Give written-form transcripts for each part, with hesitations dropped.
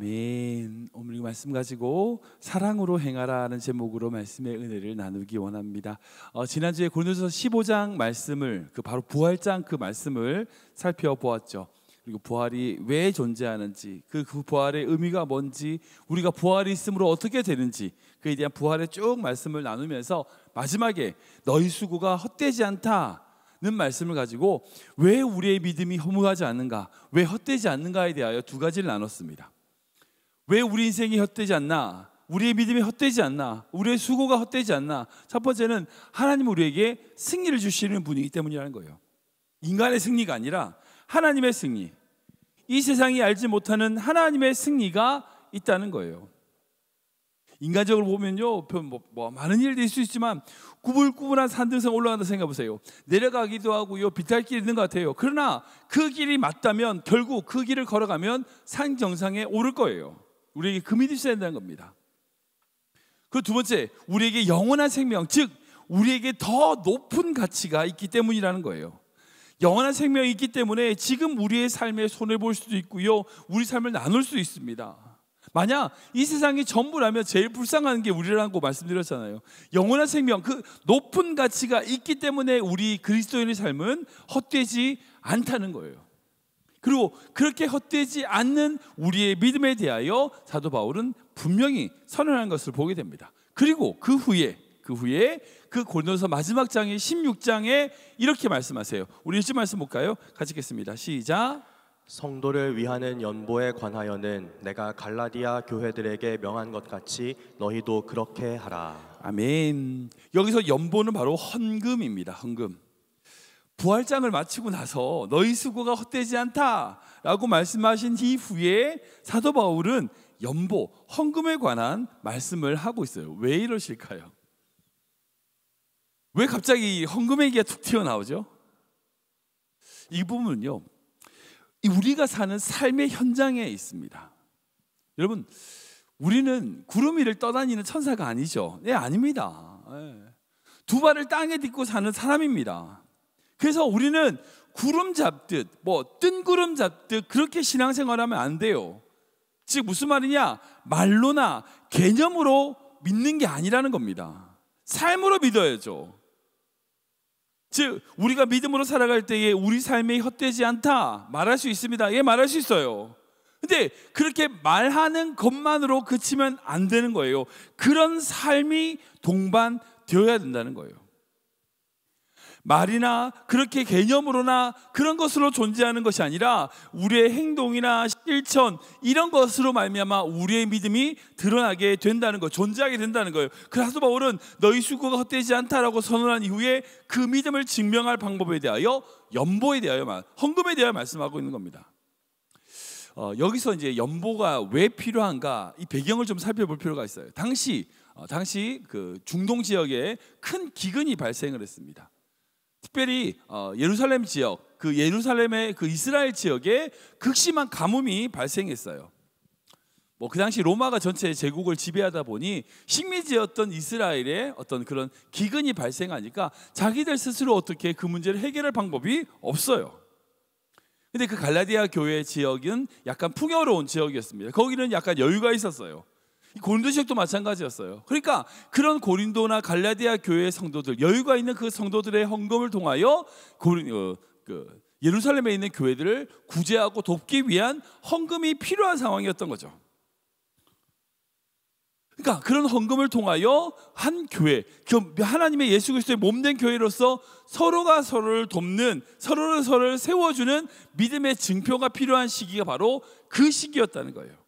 아멘. 오늘 이 말씀 가지고 사랑으로 행하라는 제목으로 말씀의 은혜를 나누기 원합니다. 지난주에 고린도서 15장 말씀을 바로 부활장 그 말씀을 살펴보았죠. 그리고 부활이 왜 존재하는지, 그 부활의 의미가 뭔지, 우리가 부활이 있음으로 어떻게 되는지, 그에 대한 부활의 쭉 말씀을 나누면서 마지막에 너희 수고가 헛되지 않다는 말씀을 가지고 왜 우리의 믿음이 허무하지 않는가, 왜 헛되지 않는가에 대하여 두 가지를 나눴습니다. 왜 우리 인생이 헛되지 않나, 우리의 믿음이 헛되지 않나, 우리의 수고가 헛되지 않나. 첫 번째는 하나님 우리에게 승리를 주시는 분이기 때문이라는 거예요. 인간의 승리가 아니라 하나님의 승리, 이 세상이 알지 못하는 하나님의 승리가 있다는 거예요. 인간적으로 보면요, 많은 일들이 있을 수 있지만 구불구불한 산등성 올라간다 생각해 보세요. 내려가기도 하고요, 비탈길이 있는 것 같아요. 그러나 그 길이 맞다면 결국 그 길을 걸어가면 산 정상에 오를 거예요. 우리에게 그 믿음이 있어야 된다는 겁니다. 그 두 번째, 우리에게 영원한 생명, 즉 우리에게 더 높은 가치가 있기 때문이라는 거예요. 영원한 생명이 있기 때문에 지금 우리의 삶에 손해 볼 수도 있고요, 우리 삶을 나눌 수 있습니다. 만약 이 세상이 전부라면 제일 불쌍한 게 우리라고 말씀드렸잖아요. 영원한 생명, 그 높은 가치가 있기 때문에 우리 그리스도인의 삶은 헛되지 않다는 거예요. 그리고 그렇게 헛되지 않는 우리의 믿음에 대하여 사도 바울은 분명히 선언하는 것을 보게 됩니다. 그리고 그 후에 그 고린도서 마지막 장의 16장에 이렇게 말씀하세요. 우리 1절 말씀 볼까요? 같이 읽겠습니다. 시작. 성도를 위하는 연보에 관하여는 내가 갈라디아 교회들에게 명한 것 같이 너희도 그렇게 하라. 아멘. 여기서 연보는 바로 헌금입니다. 헌금. 부활장을 마치고 나서 너희 수고가 헛되지 않다라고 말씀하신 이후에 사도 바울은 연보, 헌금에 관한 말씀을 하고 있어요. 왜 이러실까요? 왜 갑자기 헌금 얘기가 툭 튀어나오죠? 이 부분은요, 우리가 사는 삶의 현장에 있습니다. 여러분, 우리는 구름 위를 떠다니는 천사가 아니죠. 네, 아닙니다. 두 발을 땅에 딛고 사는 사람입니다. 그래서 우리는 구름 잡듯, 뜬구름 잡듯 그렇게 신앙생활하면 안 돼요. 즉 무슨 말이냐? 말로나 개념으로 믿는 게 아니라는 겁니다. 삶으로 믿어야죠. 즉 우리가 믿음으로 살아갈 때에 우리 삶이 헛되지 않다 말할 수 있습니다. 예, 말할 수 있어요. 근데 그렇게 말하는 것만으로 그치면 안 되는 거예요. 그런 삶이 동반되어야 된다는 거예요. 말이나 그렇게 개념으로나 그런 것으로 존재하는 것이 아니라 우리의 행동이나 실천, 이런 것으로 말미암아 우리의 믿음이 드러나게 된다는 거, 존재하게 된다는 거예요. 그래서 바울은 너희 수고가 헛되지 않다라고 선언한 이후에 그 믿음을 증명할 방법에 대하여, 연보에 대하여, 헌금에 대하여 말씀하고 있는 겁니다. 여기서 이제 연보가 왜 필요한가, 이 배경을 좀 살펴볼 필요가 있어요. 당시 그 중동 지역에 큰 기근이 발생을 했습니다. 특별히 예루살렘 지역, 그 예루살렘의 그 이스라엘 지역에 극심한 가뭄이 발생했어요. 그 당시 로마가 전체 제국을 지배하다 보니 식민지였던 이스라엘에 어떤 그런 기근이 발생하니까 자기들 스스로 어떻게 그 문제를 해결할 방법이 없어요. 근데 그 갈라디아 교회 지역은 약간 풍요로운 지역이었습니다. 거기는 약간 여유가 있었어요. 고린도 지역도 마찬가지였어요. 그러니까 그런 고린도나 갈라디아 교회의 성도들, 여유가 있는 그 성도들의 헌금을 통하여 예루살렘에 있는 교회들을 구제하고 돕기 위한 헌금이 필요한 상황이었던 거죠. 그러니까 그런 헌금을 통하여 한 교회, 하나님의 예수 그리스도의 몸된 교회로서 서로가 서로를 돕는, 서로를 세워주는 믿음의 증표가 필요한 시기가 바로 그 시기였다는 거예요.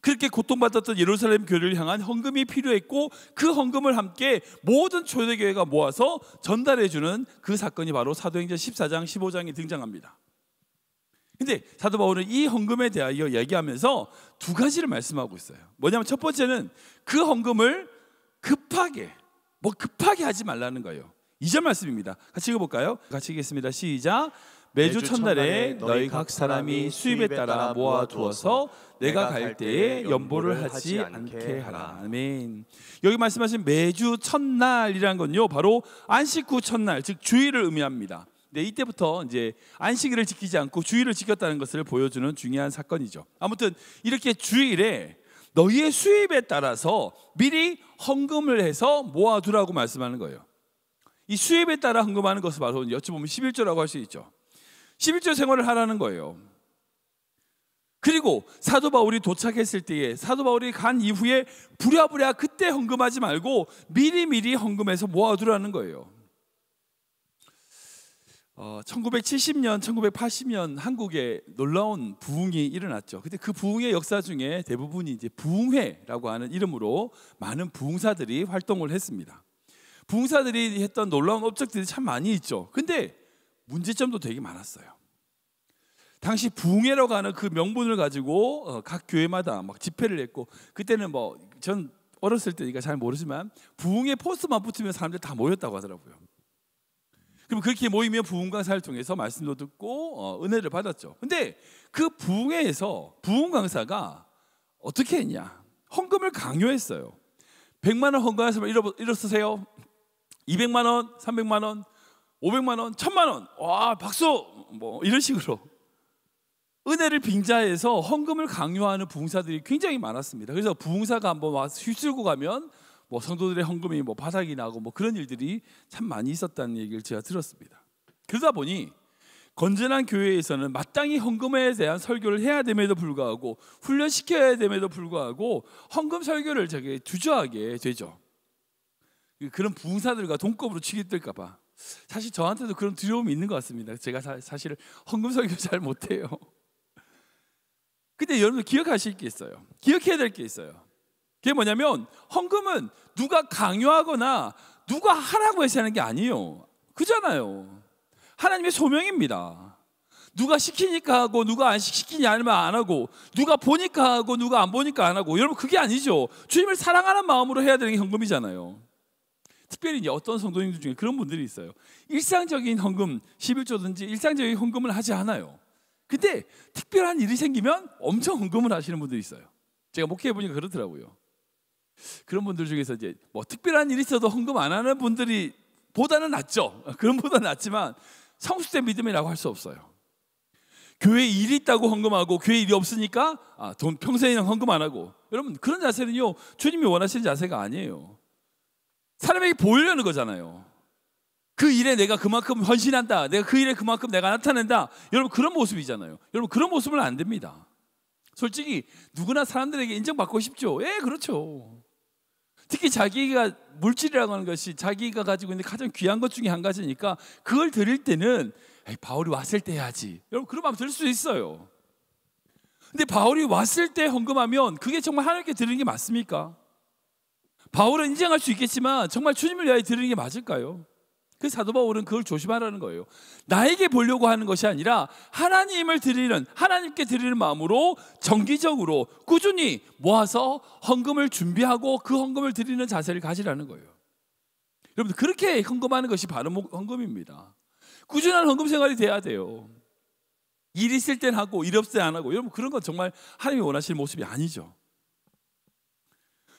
그렇게 고통받았던 예루살렘 교회를 향한 헌금이 필요했고, 그 헌금을 함께 모든 초대교회가 모아서 전달해주는 그 사건이 바로 사도행전 14장 15장에 등장합니다. 근데 사도 바울은 이 헌금에 대하여 얘기하면서 두 가지를 말씀하고 있어요. 뭐냐면 첫 번째는 그 헌금을 급하게 하지 말라는 거예요. 2절 말씀입니다. 같이 읽어볼까요? 같이 읽겠습니다. 시작. 매주 첫날에 너희 각 사람이 수입에 따라 모아두어서 내가 갈 때에 연보를 하지 않게 하라. 아멘. 여기 말씀하신 매주 첫날이라는 건요, 바로 안식 후 첫날, 즉 주일을 의미합니다. 근데 이때부터 이제 안식일을 지키지 않고 주일을 지켰다는 것을 보여주는 중요한 사건이죠. 아무튼 이렇게 주일에 너희의 수입에 따라서 미리 헌금을 해서 모아두라고 말씀하는 거예요. 이 수입에 따라 헌금하는 것을 바로 어찌 보면 11조라고 할 수 있죠. 11조 생활을 하라는 거예요. 그리고 사도 바울이 도착했을 때에 사도 바울이 간 이후에 부랴부랴 그때 헌금하지 말고 미리미리 헌금해서 모아두라는 거예요. 1970년, 1980년 한국에 놀라운 부흥이 일어났죠. 근데 그 부흥의 역사 중에 대부분이 이제 부흥회라고 하는 이름으로 많은 부흥사들이 활동을 했습니다. 부흥사들이 했던 놀라운 업적들이 참 많이 있죠. 근데 문제점도 되게 많았어요. 당시 부흥회라고 하는 그 명분을 가지고 각 교회마다 막 집회를 했고, 그때는 뭐 전 어렸을 때니까 잘 모르지만 부흥회 포스터만 붙으면 사람들 다 모였다고 하더라고요. 그럼 그렇게 모이면 부흥 강사를 통해서 말씀도 듣고 은혜를 받았죠. 근데 그 부흥회에서 부흥 강사가 어떻게 했냐? 헌금을 강요했어요. 100만 원 헌금해서 일어서세요. 200만 원, 300만 원, 500만 원, 1000만 원. 와, 박수! 뭐 이런 식으로 은혜를 빙자해서 헌금을 강요하는 부흥사들이 굉장히 많았습니다. 그래서 부흥사가 한번 와서 휩쓸고 가면 뭐 성도들의 헌금이 뭐 바닥이 나고 뭐 그런 일들이 참 많이 있었다는 얘기를 제가 들었습니다. 그러다 보니 건전한 교회에서는 마땅히 헌금에 대한 설교를 해야 됨에도 불구하고 훈련시켜야 됨에도 불구하고 헌금 설교를 되게 주저하게 되죠. 그런 부흥사들과 동급으로 취급될까 봐. 사실 저한테도 그런 두려움이 있는 것 같습니다. 제가 사실 헌금 설교 잘 못해요. 근데 여러분들 기억하실 게 있어요. 기억해야 될 게 있어요. 그게 뭐냐면 헌금은 누가 강요하거나 누가 하라고 해서 하는 게 아니에요. 그잖아요. 하나님의 소명입니다. 누가 시키니까 하고 누가 안 시키냐 하면 안 하고, 누가 보니까 하고 누가 안 보니까 안 하고, 여러분 그게 아니죠. 주님을 사랑하는 마음으로 해야 되는 게 헌금이잖아요. 특별히 이제 어떤 성도님들 중에 그런 분들이 있어요. 일상적인 헌금, 11조든지 일상적인 헌금을 하지 않아요. 근데 특별한 일이 생기면 엄청 헌금을 하시는 분들이 있어요. 제가 목회해 보니까 그렇더라고요. 그런 분들 중에서 이제 뭐 특별한 일이 있어도 헌금 안 하는 분들이 보다는 낫죠. 그런 보다는 낫지만 성숙된 믿음이라고 할 수 없어요. 교회 일이 있다고 헌금하고 교회 일이 없으니까 돈 평생이나 헌금 안 하고, 여러분 그런 자세는요 주님이 원하시는 자세가 아니에요. 사람에게 보이려는 거잖아요. 그 일에 내가 그만큼 헌신한다, 내가 그 일에 그만큼 내가 나타낸다, 여러분 그런 모습이잖아요. 여러분 그런 모습은 안 됩니다. 솔직히 누구나 사람들에게 인정받고 싶죠. 예, 그렇죠. 특히 자기가 물질이라고 하는 것이 자기가 가지고 있는 가장 귀한 것 중에 한 가지니까 그걸 드릴 때는 바울이 왔을 때 해야지, 여러분 그런 마음 들 수 있어요. 근데 바울이 왔을 때 헌금하면 그게 정말 하나님께 드리는 게 맞습니까? 바울은 인정할 수 있겠지만 정말 주님을 위하여 드리는 게 맞을까요? 그 사도 바울은 그걸 조심하라는 거예요. 나에게 보려고 하는 것이 아니라 하나님께 드리는 마음으로 정기적으로 꾸준히 모아서 헌금을 준비하고 그 헌금을 드리는 자세를 가지라는 거예요. 여러분 그렇게 헌금하는 것이 바로 헌금입니다. 꾸준한 헌금 생활이 돼야 돼요. 일 있을 땐 하고 일 없을 때 안 하고, 여러분 그런 건 정말 하나님이 원하시는 모습이 아니죠.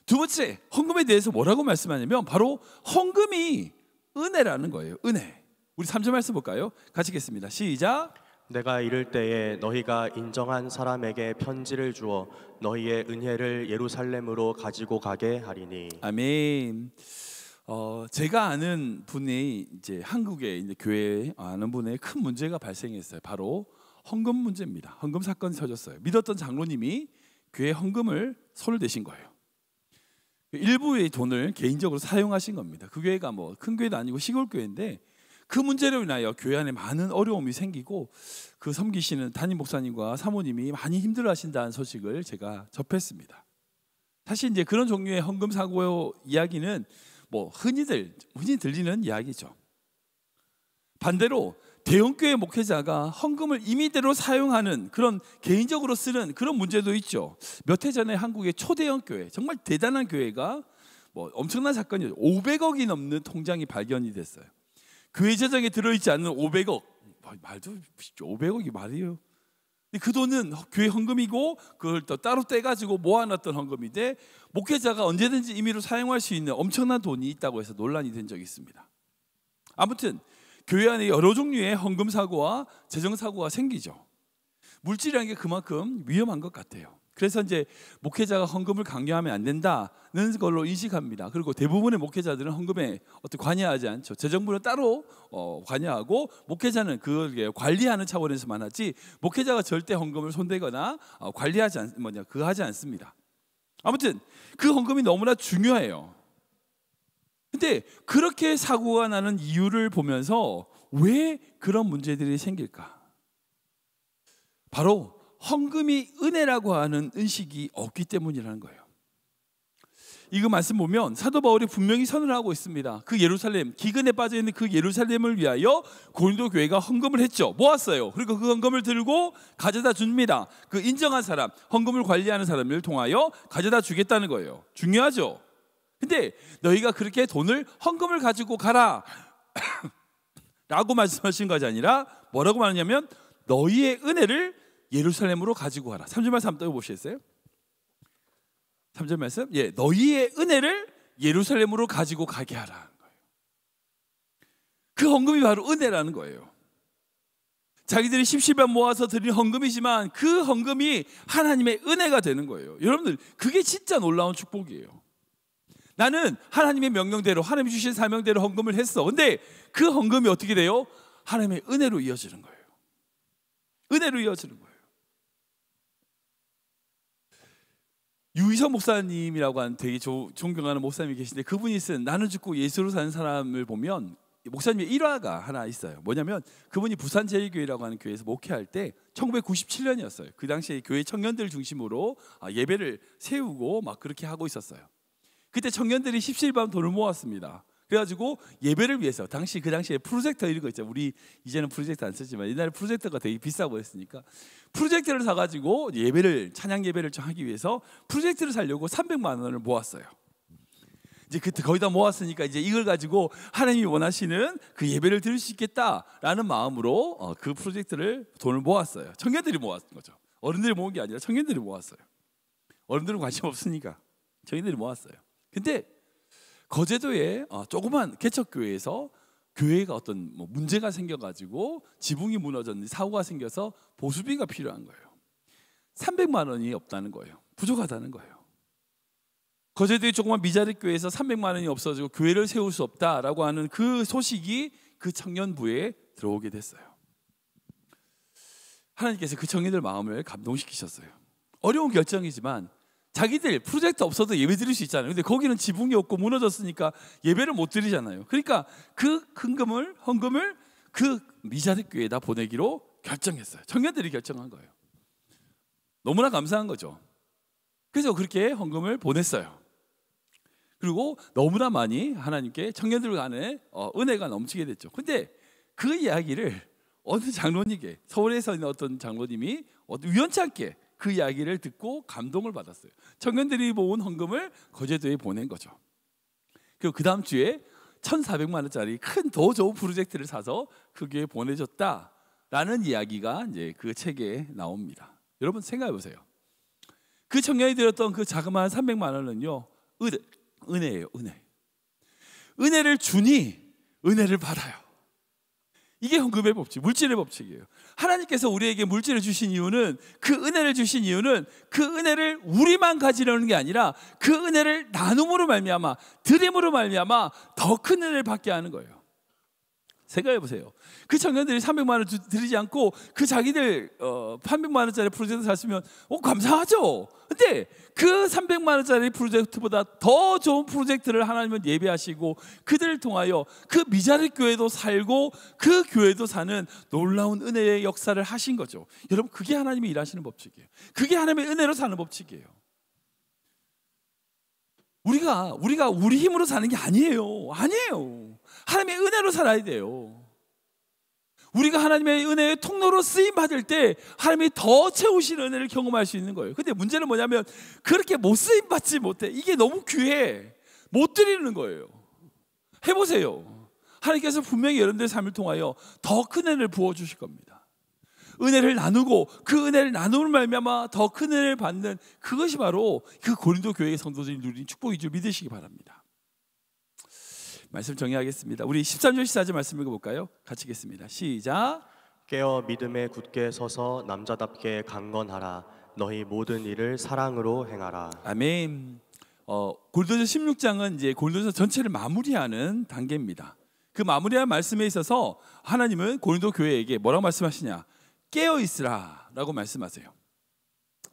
두 번째, 헌금에 대해서 뭐라고 말씀하냐면 바로 헌금이 은혜라는 거예요. 은혜. 우리 3절 말씀 볼까요? 같이 읽겠습니다. 시작. 내가 이를 때에 너희가 인정한 사람에게 편지를 주어 너희의 은혜를 예루살렘으로 가지고 가게 하리니. 아멘. 제가 아는 분이 이제 한국에 이제 교회에 아는 분의 큰 문제가 발생했어요. 바로 헌금 문제입니다. 헌금 사건이 터졌어요. 믿었던 장로님이 교회 헌금을 손을 대신 거예요. 일부의 돈을 개인적으로 사용하신 겁니다. 그 교회가 뭐 큰 교회도 아니고 시골 교회인데 그 문제로 인하여 교회 안에 많은 어려움이 생기고 그 섬기시는 담임 목사님과 사모님이 많이 힘들어하신다는 소식을 제가 접했습니다. 사실 이제 그런 종류의 헌금 사고 이야기는 뭐 흔히 들리는 이야기죠. 반대로 대형교회 목회자가 헌금을 임의대로 사용하는, 그런 개인적으로 쓰는 그런 문제도 있죠. 몇 해 전에 한국의 초대형 교회, 정말 대단한 교회가 뭐 엄청난 사건이죠. 500억이 넘는 통장이 발견이 됐어요. 교회 재정에 들어있지 않는 500억, 말도 500억이 말이에요. 근데 그 돈은 교회 헌금이고 그걸 또 따로 떼가지고 모아놨던 헌금인데 목회자가 언제든지 임의로 사용할 수 있는 엄청난 돈이 있다고 해서 논란이 된 적이 있습니다. 아무튼 교회 안에 여러 종류의 헌금 사고와 재정 사고가 생기죠. 물질이라는 게 그만큼 위험한 것 같아요. 그래서 이제 목회자가 헌금을 강요하면 안 된다는 걸로 인식합니다. 그리고 대부분의 목회자들은 헌금에 어떻게 관여하지 않죠. 재정부는 따로 관여하고 목회자는 그걸 관리하는 차원에서만 하지 목회자가 절대 헌금을 손대거나 관리하지 하지 않습니다. 아무튼 그 헌금이 너무나 중요해요. 근데 그렇게 사고가 나는 이유를 보면서 왜 그런 문제들이 생길까? 바로 헌금이 은혜라고 하는 인식이 없기 때문이라는 거예요. 이거 말씀 보면 사도 바울이 분명히 선언하고 있습니다. 그 예루살렘, 기근에 빠져 있는 그 예루살렘을 위하여 고린도 교회가 헌금을 했죠. 모았어요. 그리고 그 헌금을 들고 가져다 줍니다. 그 인정한 사람, 헌금을 관리하는 사람을 통하여 가져다 주겠다는 거예요. 중요하죠. 근데 너희가 그렇게 헌금을 가지고 가라 라고 말씀하신 것이 아니라 뭐라고 말하냐면 너희의 은혜를 예루살렘으로 가지고 가라. 3절 말씀 한번 보시겠어요? 3절 말씀, 너희의 은혜를 예루살렘으로 가지고 가게 하라는 거예요. 그 헌금이 바로 은혜라는 거예요. 자기들이 십시반 모아서 드린 헌금이지만 그 헌금이 하나님의 은혜가 되는 거예요. 여러분들 그게 진짜 놀라운 축복이에요. 나는 하나님의 명령대로 하나님이 주신 사명대로 헌금을 했어. 근데 그 헌금이 어떻게 돼요? 하나님의 은혜로 이어지는 거예요. 은혜로 이어지는 거예요. 유희성 목사님이라고 하는 되게 존경하는 목사님이 계신데 그분이 쓴 나는 죽고 예수로 사는 사람을 보면 목사님의 일화가 하나 있어요. 뭐냐면 그분이 부산제일교회라고 하는 교회에서 목회할 때 1997년이었어요. 그 당시에 교회 청년들 중심으로 예배를 세우고 막 그렇게 하고 있었어요. 그때 청년들이 십시일반 돈을 모았습니다. 그래가지고 예배를 위해서 그 당시에 프로젝터 이런 거 있죠. 우리 이제는 프로젝터 안 쓰지만 옛날에 프로젝터가 되게 비싸고 했으니까 프로젝터를 사가지고 찬양 예배를 하기 위해서 프로젝터를 사려고 300만 원을 모았어요. 이제 그때 거의 다 모았으니까 이제 이걸 가지고 하나님이 원하시는 그 예배를 드릴 수 있겠다라는 마음으로 그 프로젝터를 돈을 모았어요. 청년들이 모았 거죠. 어른들이 모은 게 아니라 청년들이 모았어요. 어른들은 관심 없으니까 청년들이 모았어요. 근데 거제도에 조그만 개척교회에서 교회가 어떤 문제가 생겨가지고 지붕이 무너졌는데 사고가 생겨서 보수비가 필요한 거예요. 300만 원이 없다는 거예요. 부족하다는 거예요. 거제도의 조그만 미자립 교회에서 300만 원이 없어지고 교회를 세울 수 없다라고 하는 그 소식이 그 청년부에 들어오게 됐어요. 하나님께서 그 청년들 마음을 감동시키셨어요. 어려운 결정이지만 자기들 프로젝트 없어도 예배 드릴 수 있잖아요. 근데 거기는 지붕이 없고 무너졌으니까 예배를 못 드리잖아요. 그러니까 그 헌금을 그 미자립 교회에다 보내기로 결정했어요. 청년들이 결정한 거예요. 너무나 감사한 거죠. 그래서 그렇게 헌금을 보냈어요. 그리고 너무나 많이 하나님께 청년들 간에 은혜가 넘치게 됐죠. 근데 그 이야기를 어느 장로님께 서울에서 있는 어떤 장로님이 우연치 않게 그 이야기를 듣고 감동을 받았어요. 청년들이 모은 헌금을 거제도에 보낸 거죠. 그리고 그 다음 주에 1,400만 원짜리 큰 더 좋은 프로젝트를 사서 그 교회에 보내줬다라는 이야기가 이제 그 책에 나옵니다. 여러분 생각해 보세요. 그 청년이 드렸던 그 자그마한 300만 원은요 은혜예요. 은혜를 주니 은혜를 받아요. 이게 헌금의 법칙, 물질의 법칙이에요. 하나님께서 우리에게 물질을 주신 이유는 그 은혜를 주신 이유는 그 은혜를 우리만 가지려는 게 아니라 그 은혜를 나눔으로 말미암아 드림으로 말미암아 더 큰 은혜를 받게 하는 거예요. 생각해 보세요. 그 청년들이 300만 원 드리지 않고 그 자기들 300만 원짜리 프로젝트 샀으면 감사하죠. 근데 그 300만 원짜리 프로젝트보다 더 좋은 프로젝트를 하나님은 예배하시고 그들을 통하여 그 미자립 교회도 살고 그 교회도 사는 놀라운 은혜의 역사를 하신 거죠. 여러분 그게 하나님이 일하시는 법칙이에요. 그게 하나님의 은혜로 사는 법칙이에요. 우리가 우리 힘으로 사는 게 아니에요. 하나님의 은혜로 살아야 돼요. 우리가 하나님의 은혜의 통로로 쓰임 받을 때 하나님이 더 채우신 은혜를 경험할 수 있는 거예요. 근데 문제는 뭐냐면 그렇게 못 쓰임 받지 못해. 이게 너무 귀해. 못 드리는 거예요. 해보세요. 하나님께서 분명히 여러분들의 삶을 통하여 더 큰 은혜를 부어주실 겁니다. 은혜를 나누고 그 은혜를 나누는 말미암아 더 큰 은혜를 받는 그것이 바로 그 고린도 교회의 성도들이 누린 축복인 줄 믿으시기 바랍니다. 말씀 정리하겠습니다. 우리 13절 14절 말씀 읽어볼까요? 같이 읽겠습니다. 시작. 깨어 믿음에 굳게 서서 남자답게 강건하라. 너희 모든 일을 사랑으로 행하라. 아멘. 고린도서 16장은 이제 고린도서 전체를 마무리하는 단계입니다. 그 마무리한 말씀에 있어서 하나님은 고린도 교회에게 뭐라고 말씀하시냐? 깨어 있으라라고 말씀하세요.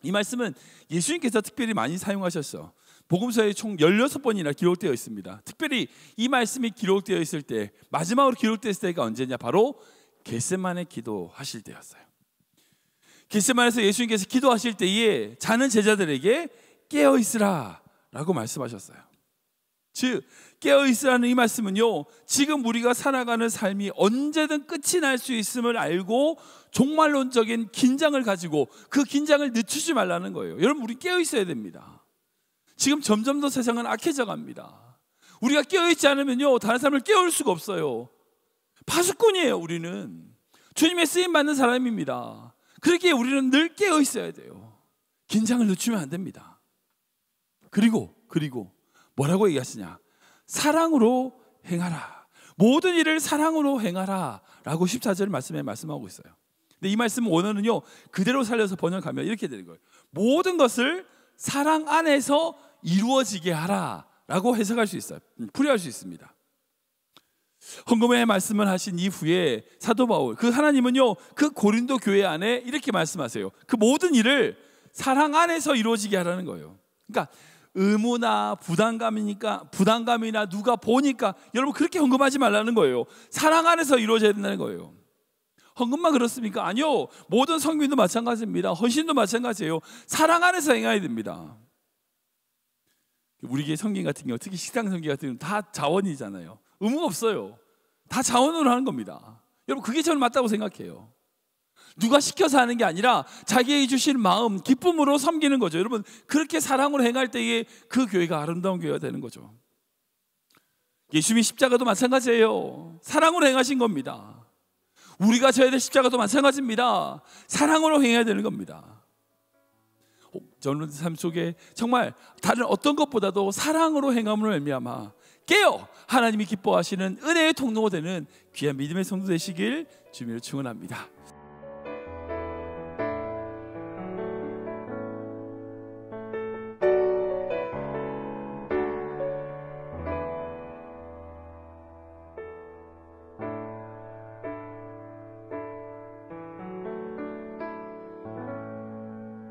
이 말씀은 예수님께서 특별히 많이 사용하셨어. 복음서에 총 16번이나 기록되어 있습니다. 특별히 이 말씀이 기록되어 있을 때, 마지막으로 기록되었을 때가 언제냐? 바로 겟세마네 기도하실 때였어요. 겟세마네에서 예수님께서 기도하실 때에 자는 제자들에게 깨어 있으라라고 말씀하셨어요. 즉 깨어 있으라는 이 말씀은요, 지금 우리가 살아가는 삶이 언제든 끝이 날 수 있음을 알고 종말론적인 긴장을 가지고 그 긴장을 늦추지 말라는 거예요. 여러분, 우리 깨어 있어야 됩니다. 지금 점점 더 세상은 악해져 갑니다. 우리가 깨어 있지 않으면요, 다른 사람을 깨울 수가 없어요. 파수꾼이에요. 우리는 주님의 쓰임 받는 사람입니다. 그렇게 우리는 늘 깨어 있어야 돼요. 긴장을 늦추면 안 됩니다. 그리고 뭐라고 얘기하시냐? 사랑으로 행하라. 모든 일을 사랑으로 행하라 라고 14절 말씀에 말씀하고 있어요. 근데 이 말씀 원어는요, 그대로 살려서 번역하면 이렇게 되는 거예요. 모든 것을 사랑 안에서 이루어지게 하라 라고 해석할 수 있어요. 풀이할 수 있습니다. 헌금의 말씀을 하신 이후에 사도 바울, 그 하나님은요, 그 고린도 교회 안에 이렇게 말씀하세요. 그 모든 일을 사랑 안에서 이루어지게 하라는 거예요. 그러니까 의무나 부담감이나 누가 보니까, 여러분 그렇게 헌금하지 말라는 거예요. 사랑 안에서 이루어져야 된다는 거예요. 헌금만 그렇습니까? 아니요. 모든 성민도 마찬가지입니다. 헌신도 마찬가지예요. 사랑 안에서 행해야 됩니다. 우리 교회 성경 같은 경우, 특히 식당 성경 같은 경우 다 자원이잖아요. 의무가 없어요. 다 자원으로 하는 겁니다. 여러분, 그게 저는 맞다고 생각해요. 누가 시켜서 하는 게 아니라 자기에게 주신 마음, 기쁨으로 섬기는 거죠. 여러분, 그렇게 사랑으로 행할 때에 그 교회가 아름다운 교회가 되는 거죠. 예수님의 십자가도 마찬가지예요. 사랑으로 행하신 겁니다. 우리가 져야 될 십자가도 마찬가지입니다. 사랑으로 행해야 되는 겁니다. 저는 삶 속에 정말 다른 어떤 것보다도 사랑으로 행함으로 말미암아 깨어 하나님이 기뻐하시는 은혜의 통로가 되는 귀한 믿음의 성도 되시길 주님으로 축원합니다.